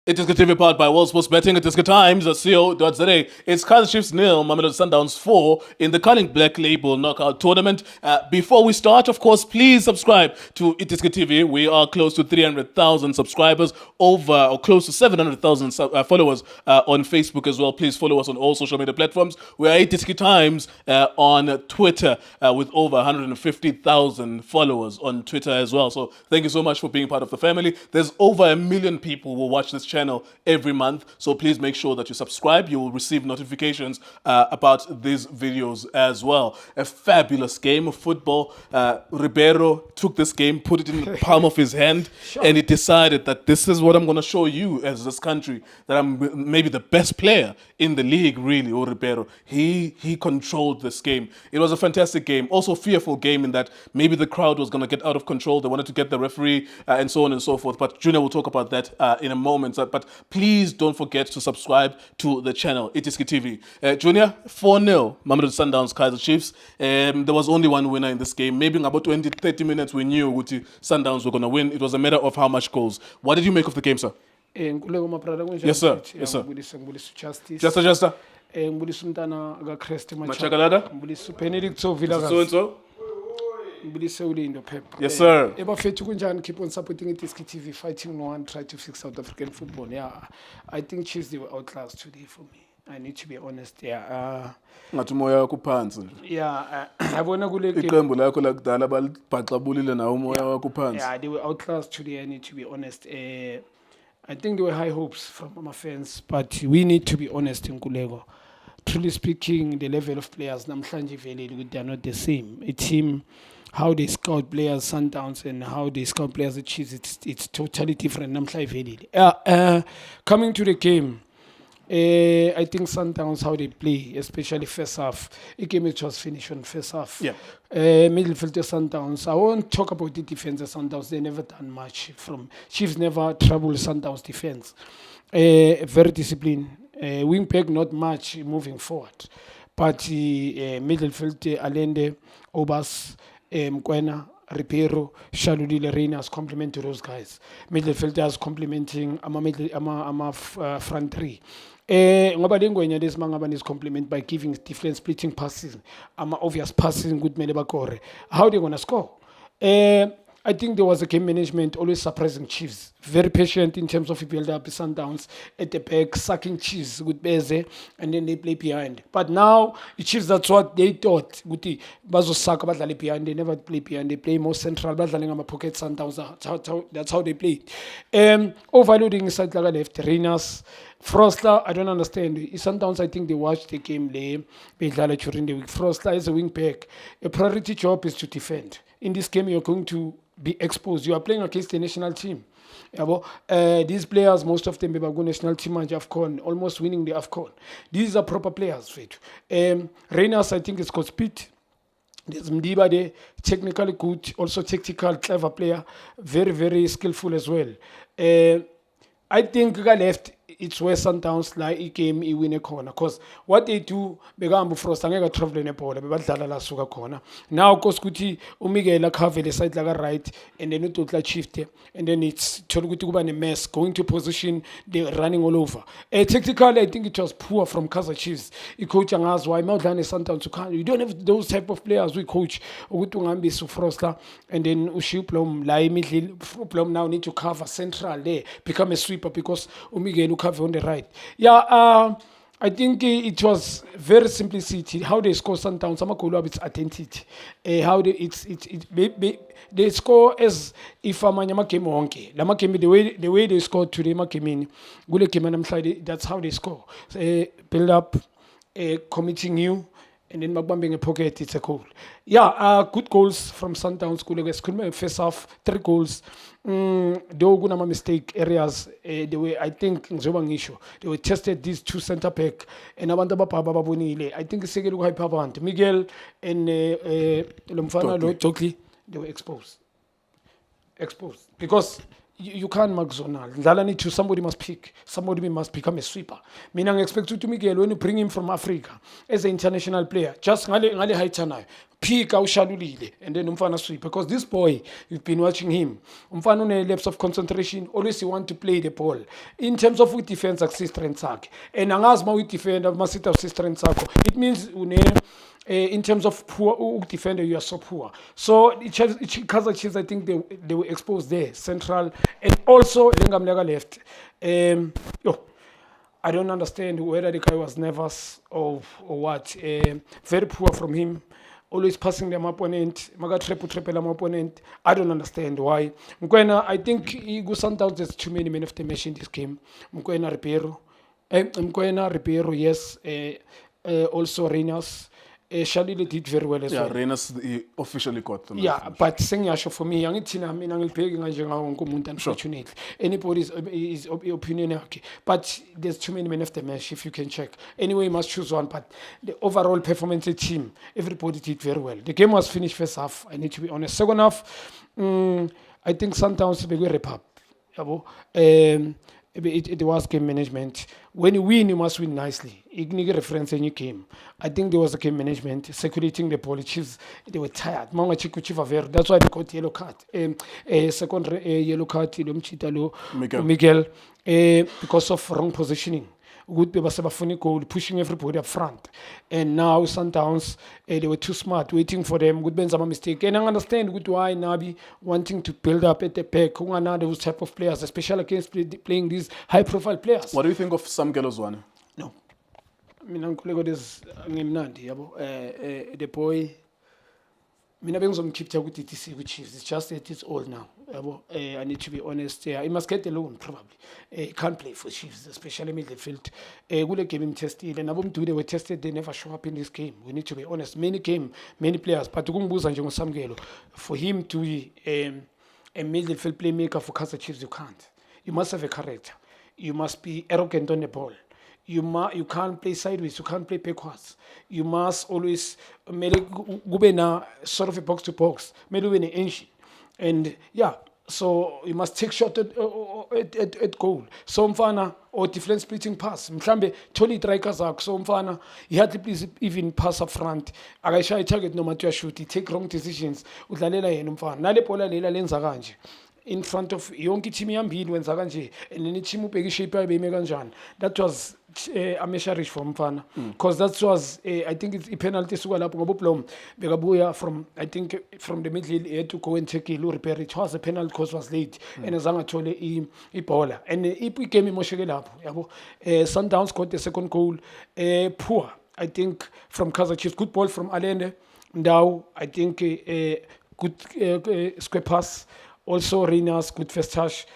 It is TV powered by World Sports Betting. It is times.co.za. It's Kaizer Chiefs 0, Mamelodi Sundowns 4 in the Culling Black Label Knockout Tournament. Before we start, of course, please subscribe to iDiskiTV. We are close to 300,000 subscribers, or close to 700,000 followers on Facebook as well. Please follow us on all social media platforms. We are iDiski Times on Twitter with over 150,000 followers on Twitter as well. So thank you so much for being part of the family. There's over 1 million people who watch this channel every month, so please make sure that you subscribe. You will receive notifications about these videos as well. A fabulous game of football. Ribeiro took this game, put it in the palm of his hand, and he decided that this is what I'm going to show you as this country, that I'm maybe the best player in the league, really. Or Ribeiro, he controlled this game. It was a fantastic game, also fearful game in that maybe the crowd was going to get out of control. They wanted to get the referee and so on and so forth, but Junior will talk about that in a moment. But please don't forget to subscribe to the channel, iDiskiTV. Junior, 4-0, Mamelodi Sundowns, Kaizer Chiefs. There was only one winner in this game. Maybe in about 20, 30 minutes we knew Sundowns were going to win. It was a matter of how much goals. What did you make of the game, sir? Yes, sir. Yes, sir. Justice. Ngibulisa umntana kaChrist Machakalada. ngibulisa uBenedict Sovila So-and-so. ngibulisa uLindo Pep. Yes, sir. Ebafethu kunjani, keep on supporting iDiskiTV, fighting one, try to fix South African football. Yeah, I think Chiefs, they were outclassed today for me. I need to be honest. Yeah. Ngathi umoya wakho phansi nje. Yeah, yabona kule game. Iqembu lakho lakudala balibhaxabulile nawo umoya wakho phansi. Yeah, they were outclassed today. I need to be honest. I think there were high hopes from my fans, but we need to be honest in Kulego. Truly speaking, the level of players, namhlanje vele, they are not the same. A team, how they scout players, Sundowns, and how they scout players at Chiefs, it's totally different. Namhlanje vele. Coming to the game, I think Sundowns, how they play, especially first half. A game which was finished on first half. Yeah. Midfield Sundowns. I won't talk about the defense of Sundowns. They never done much. From Chiefs never trouble Sundowns defense. Very disciplined. Wing back not much moving forward, but midfield Allende, Obas, Mkwena, Ribeiro, Shalulile, Reina's complement to those guys. Midfielders complementing ama front three. Ngoba lengwenya lesimangaba is complement by giving different splitting passes, obvious passing good mele bakore. How they gonna score? I think there was a game management always surprising Chiefs. Very patient in terms of build up Sundowns at the back, sucking Chiefs with Beze, and then they play behind. But now the Chiefs, that's what they thought. Bazo suck about behind. They never play behind. They play more central. Pocket Sundowns. That's how they play. Overloading inside like left. Reina's Frostler, I don't understand. Sundowns, I think they watched the game during the week. Frostler is a wing back. A priority job is to defend. In this game, you're going to be exposed. You are playing against the national team. These players, most of them, are going national team and AFCON, almost winning the AFCON. These are proper players. Reina's, I think, it's got speed. There's Mdiba there, technically good, also tactical, clever player, very, very skillful as well. I think left, it's where Sundowns like a game I win a corner, because what they do begambu frost angeka travel in a ball badlala la suka corner. Now cause kuti umigela cover the side like a right and then utotla shift, and then it's tolukuti kuba ne mess going to position, they running all over. Technically I think it was poor from Kaizer Chiefs. The coach asked why Mamelodi Sundowns you don't have those type of players we coach ukuthi ungambi su froster and then ushiplom la middle plom now need to cover central there, become a sweeper because umigela on the right. Yeah, I think it was very simplicity. How they score Sundowns, some of its identity. How they score as if Amanyama came wonky. Lama came the way they scored today, Makimini, Gule came and that's how they score. Build up, committing you. And then Magbambing a pocket, it's a goal. Yeah, good goals from Sundowns. First half, 3 goals. Though good mistake areas, the way I think issue. They were tested these 2 center back and I think it's Miguel and Lumfana Tokli, they were exposed. Because you can't mark zonal. Ndlala need to, somebody must pick. Somebody must become a sweeper. Mina expect to Miguel when you bring him from Africa as an international player, just ngale height nayo. Pick awushalulile and then umfana sweep, because this boy, you've been watching him. Umfana une lapse of concentration, always he want to play the ball. In terms of with defense access strength sakhe. And angazi ma with defend masita access strength sakho. It means in terms of poor defender, you are so poor. So Kaizer Chiefs, I think they were exposed there, central, and also Lengamlega left. I don't understand whether the guy was nervous or what. Very poor from him. Always passing them opponent, maga triple them opponent. I don't understand why. Mkwena, I think Igu Sundowns, there's too many men of the match in this game. Mkwena Ribeiro, yes. Also Reynolds. Shalile did very well as well. Yeah, Reynolds officially caught them. Yeah, but Sengyasho for me, unfortunately. Anybody's his opinion, okay. But there's too many men of the match, if you can check. Anyway, you must choose one. But the overall performance of the team, everybody did very well. The game was finished first half, I need to be honest. Second half, I think Sundowns will wrap up. It was game management. When you win, you must win nicely. Ignore reference any game. I think there was a game management, circulating the ball. Chiefs, they were tired. That's why they got yellow card. Second yellow card, Miguel, because of wrong positioning. Good goal, pushing everybody up front. And now Sundowns, they were too smart, waiting for them. Good Benzama mistake. And I understand good why Nabi wanting to build up at the back. Those type of players, especially against playing these high-profile players. What do you think of Sam Gelozwane? No. I mean, Uncle this the boy. Mina bengizomkhipha ku DTC with Chiefs. It's just that it's old now. I need to be honest. He must get a loan probably. He can't play for Chiefs, especially midfield. Kule game tested. And abom they were tested. They never show up in this game. We need to be honest. Many players. But ukumbuza nje ngoSamkelo, for him to be a midfield playmaker for Kaizer Chiefs, you can't. You must have a character. You must be arrogant on the ball. You can't play sideways, you can't play backwards. You must always sort of a box to box, an engine. And yeah, so you must take shot at goal. So mfana or different splitting pass. Mhlambe Tony strikers zakho. So mfana he had to please even pass up front. Akayishaya target noma to shoot, he take wrong decisions. Udlalela yena mfana. Nale bola lela lenza kanje. In front of yonke team yambili wenza kanje, and then team ubheka shape yayo beyime kanjani. That was a measure for mfana, because that was I think it's a penalty suka lapho ngoba uBlom bekabuya from, I think from the middle, he had to go and take it, repair it. It was a penalty because was late and azange athole ibhola, and igame imosheke lapho yabo. Sundowns got the second goal, poor I think from Kaizer Chiefs. Good ball from Allende Ndau, I think good square pass. Also, Reynolds, good first touch.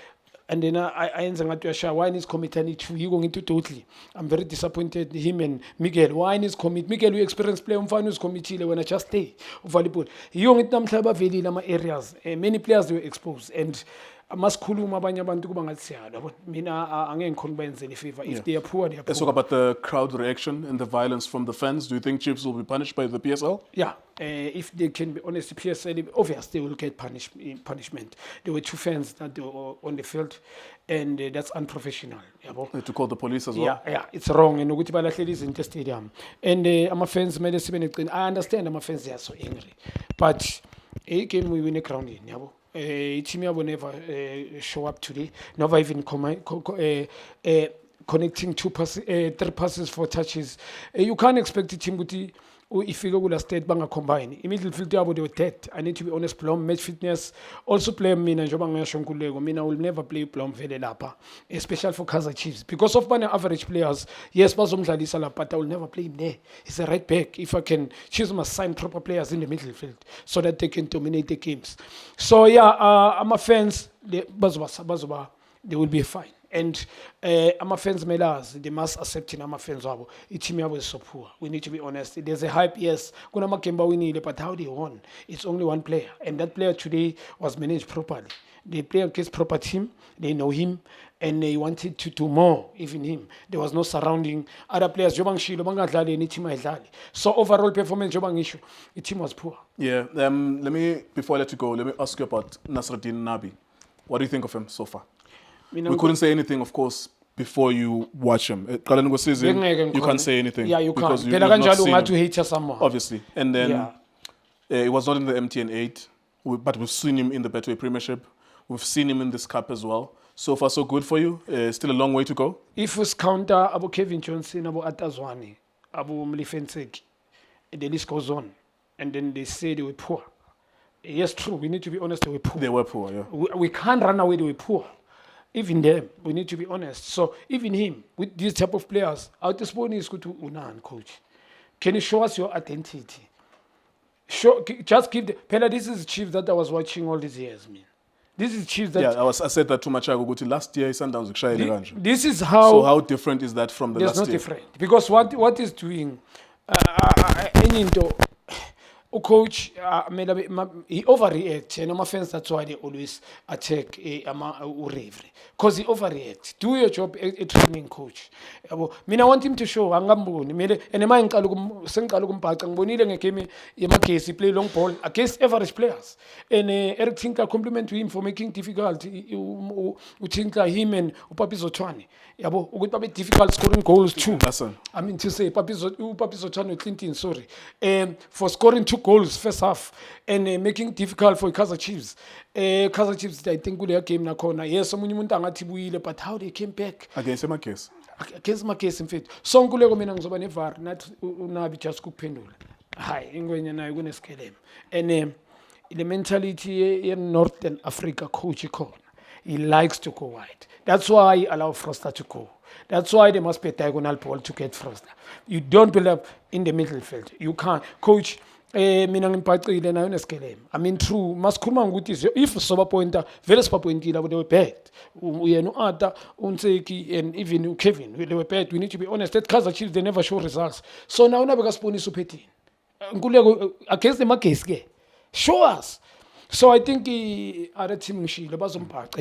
And then I answer why is committed to you going into totally. I'm very disappointed him and Miguel. Why is commit? Miguel, we experience play on finals committee when I just stay volleyball. You don't them very lama areas. Many players were exposed, and maskhuluma abanye abantu kuba ngathi siyala, but mina angeke ngikhona benze any favor. If they are poor, they are poor. Let's talk about the crowd reaction and the violence from the fans. Do you think Chiefs will be punished by the PSL? Yeah, if they can be honest, the PSL, obviously they will get punishment. There were two fans that they were on the field, and that's unprofessional. To call the police as well? Yeah, it's wrong. And ukuthi balahleli in the stadium. And ama-fans, I understand ama-fans, they are so angry. But a game we win a crown in, yabo. Team will never show up today. Never even connecting three passes, 4 touches. You can't expect the team to if you go to state banga combine. Immediately they were dead. I need to be honest. Plum match fitness also play mina jobanga shonkulego. Mina will never play Plum vele lapa, especially for Kaizer Chiefs because of my average players. Yes, bazomdlalisa la, but I will never play him there. He's a right back. If I can, Chiefs must sign proper players in the midfield so that they can dominate the games. So yeah, I'm a fans. They will be fine. And I'm a fans melas, they must accept in fans wabo. Team is so poor. We need to be honest. There's a hype, yes. Kuna makemba we need, but how they won? It's only one player, and that player today was managed properly. They play against proper team. They know him, and they wanted to do more. Even him, there was no surrounding other players. So overall performance, issue. The team was poor. Yeah. Before I let you go, let me ask you about Nasruddin Nabi. What do you think of him so far? Mina We couldn't say anything, of course, before you watch him. Season, you can't say anything. Yeah, you because can't. you've Phela not kanjalo seen ungathi him, uhate someone. obviously. And then Yeah. it was not in the MTN 8, but we've seen him in the Betway Premiership. We've seen him in this cup as well. So far, so good for you. Still a long way to go. If we counter Abu Kevin Johnson, Abu Atazwani, Abu Mlifenseki, the list goes on. And then they say they were poor. Yes, true. We need to be honest, they were poor. They were poor, yeah. We can't run away, they were poor. Even them, we need to be honest. So even him, with these type of players, our disappointment is good to Unan, coach. Can you show us your identity? Just give the... Pella, this is Chiefs that I was watching all these years, man. This is Chiefs that... Yeah, I said that too much ago. Last year, Sundowns kushayela kanje. This is how... So how different is that from the There's last no year? different. Because what is doing... Any coach, he overreacts. And my fans, that's why they always attack Urevre. Because he overreacts. Do your job, a training coach. I want him to show. And I'm game he play long ball against average players. And Eric Tinker compliment to him for making difficult. Tinker him and Papi Zotwani. It's difficult scoring goals too. I mean to say, Papi Zotwani Clinton, sorry. For scoring 2 goals first half and making it difficult for Kaizer Chiefs. Kaizer Chiefs, I think, will game na corner. Yes, someone but how they came back Against my case. Against my case, in fact. So nguleko mina ngizoba nevar not Nabi just kuphendula. Hi, ingwenya nayo kuneskelem. And the mentality in Northern Africa coach he likes to go wide. That's why he allow Froster to go. That's why they must be diagonal ball to get Froster. You don't build up in the middle field. You can't. Coach, mina ngimpacile nayo neskelem. I mean true, masikhuluma ngokuthi if soba pointer vele siba pointile they were bad. Uyena uAta, uNseki and even Kevin, they were bad. We need to be honest. That Kaizer Chiefs they never show results. So now nabe kasibonisa uphethini. Nkuleko against the markets ke. Show us. So I think other team he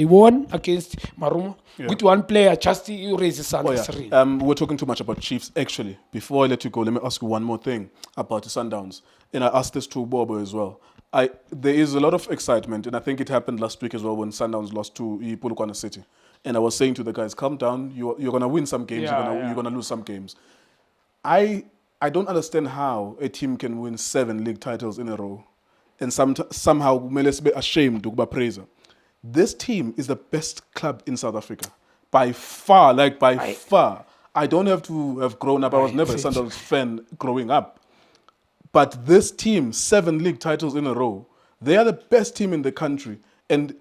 won against Marumo with one player just he raises his hand. We're talking too much about Chiefs actually. Before I let you go, let me ask you one more thing about the Sundowns. And I asked this to Bobo as well. There is a lot of excitement, and I think it happened last week as well when Sundowns lost to Polokwane City. And I was saying to the guys, calm down, you're going to win some games, you're going to lose some games. I don't understand how a team can win 7 league titles in a row and somehow let's be ashamed to praise. This team is the best club in South Africa. By far, by far. I don't have to have grown up. I was never a Sundowns fan growing up. But this team, 7 league titles in a row, they are the best team in the country. And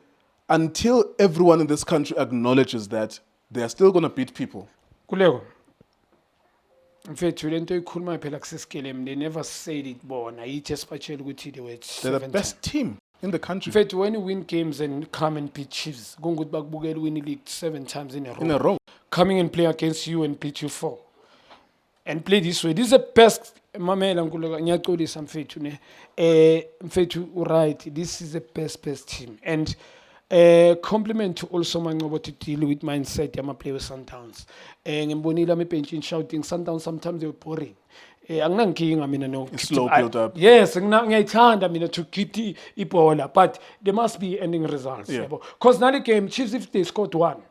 until everyone in this country acknowledges that, they are still going to beat people. Kulego. In fact, they never said it born. They're the best team in the country. In fact, when you win games and come and beat Chiefs, win the league 7 times in a row. Coming and play against you and beat you 4. And play this way. This is the best. Right. This is the best team. And compliment to also Mangobo to deal with mindset. I'm a player with Sundowns. And Bonilla me pension shouting Sundowns sometimes they're boring. Slow build up. Yes, to keep the Ebola, but there must be ending results. Because now the game, Chiefs if they scored 1.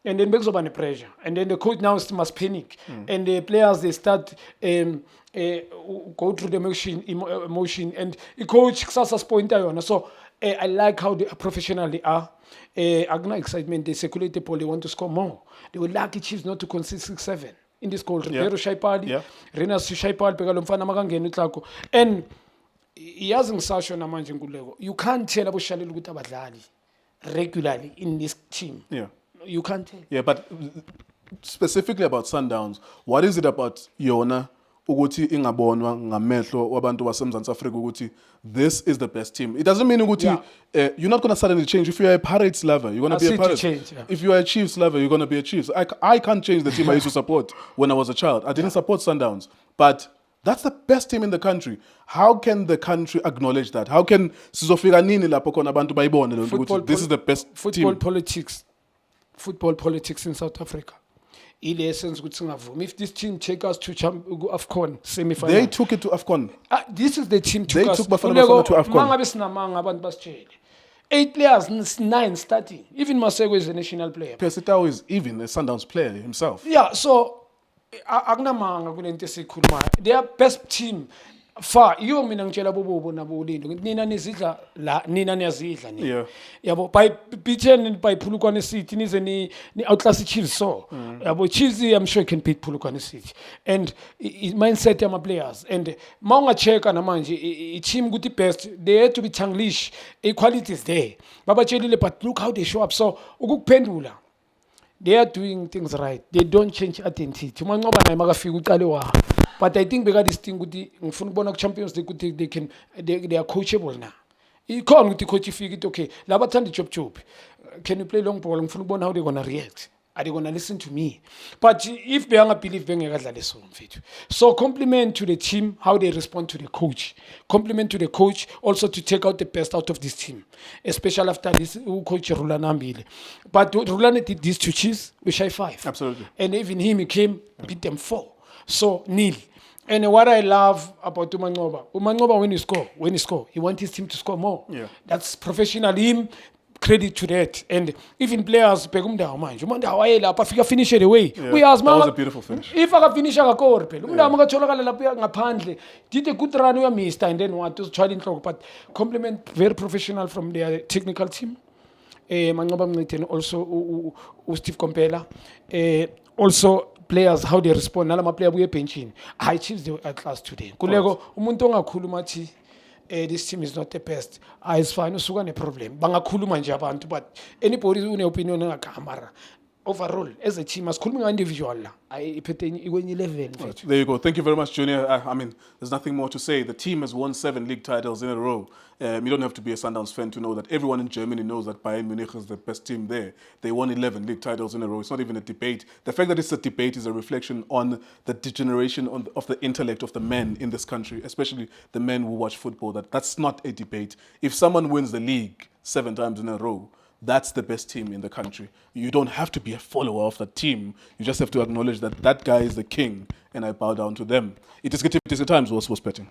And then makes up under pressure. And then the coach now must panic. And the players, they start go through the emotion. And the coach success point. So I like how professional they are. Agna excitement, they circulate the ball, they want to score more. They would like the Chiefs not to concede 6-7. In this goal, Ribeiro Shaipali, Renas Shaipali, Pegalomfana Magangeni Tlako. And he hasn't such an amount in Gulego. You can't tell about Shalil Gutabadlali regularly in this team. You can't tell. Yeah, but specifically about Sundowns, what is it about Yona ukuthi ingabonwa ngamehlo wabantu baseMzantsi Afrika ukuthi this is the best team? It doesn't mean ukuthi you're not going to suddenly change. If you're a Pirates lover, you're going to be a Pirates. If you're a Chiefs lover, you're going to be a Chiefs. I can't change the team I used to support when I was a child. I didn't support Sundowns, but that's the best team in the country. How can the country acknowledge that? How can sizofika nini lapho khona abantu bayibone ukuthi this is the best football team? Football politics in South Africa. If this team take us to AFCON semi-final, they took it to AFCON. This is the team they took Bafana to AFCON. 8 players, 9 starting. Even Maseko is a national player. Pesitao is even a Sundowns player himself. Yeah, so akunamanga kulento esikhulumayo. Their best team far iyo mina ngitshela bobo nabo ulindo nina nizidla la nina niyazidla ni Yeah. yabo by beaten by Phulukwane City nize ni outclass Chiefs so yabo Chiefs I'm sure can beat Phulukwane City and mindset yama players and mawunga checka namanje I team ukuthi best they had to be Tanglish equality is there babatshelile but look how they show up so ukukuphendula they are doing things right. They don't change identity. Umanqoba naye makafika uqale wa. But I think because this thing ukuthi ngifuna ukubona ku-Champions League ukuthi they are coachable now. Ikhona ukuthi coach ifike okay, laba thanda job. Can you play long ball? Ngifuna ukubona how they going to react. Are they going to listen to me? But if they don't believe bengekadlale so mfethu. So compliment to the team how they respond to the coach. Compliment to the coach also to take out the best out of this team, especially after this coach Rulana Ambile. But Rulana did this to Chiefs, we shy 5. Absolutely. And even him, he came, beat them 4. So nil. And what I love about Umanqoba when he score, he wants his team to score more. Yeah. That's professional him. Credit to that. And even players bekumdawo manje umuntu awayelapha afika finish the way That was a beautiful finish. if akafinisha akakore phela umuntu amakatholakala lapha ngaphandle did a good run uyamista and then what to try inhloko but compliment very professional from their technical team Manqoba Mncithe also Steve Kompela also players how they respond nalama player buye benchini high Chiefs they were at class today kuleko umuntu ongakhuluma athi this team is not the best. It's fine. Usuka ne problem. Bangakhuluma nje abantu, but anybody une opinion ngakamara. Overall, as a team, as khuluma individual la. Iphethe ikwenye level. There you go. Thank you very much, Junior. I mean, there's nothing more to say. The team has won 7 league titles in a row. You don't have to be a Sundowns fan to know that everyone in Germany knows that Bayern Munich is the best team there. They won 11 league titles in a row. It's not even a debate. The fact that it's a debate is a reflection on the degeneration of the intellect of the men in this country, especially the men who watch football. That's not a debate. If someone wins the league 7 times in a row, that's the best team in the country. You don't have to be a follower of that team. You just have to acknowledge that that guy is the king, and I bow down to them. It is good times, was betting.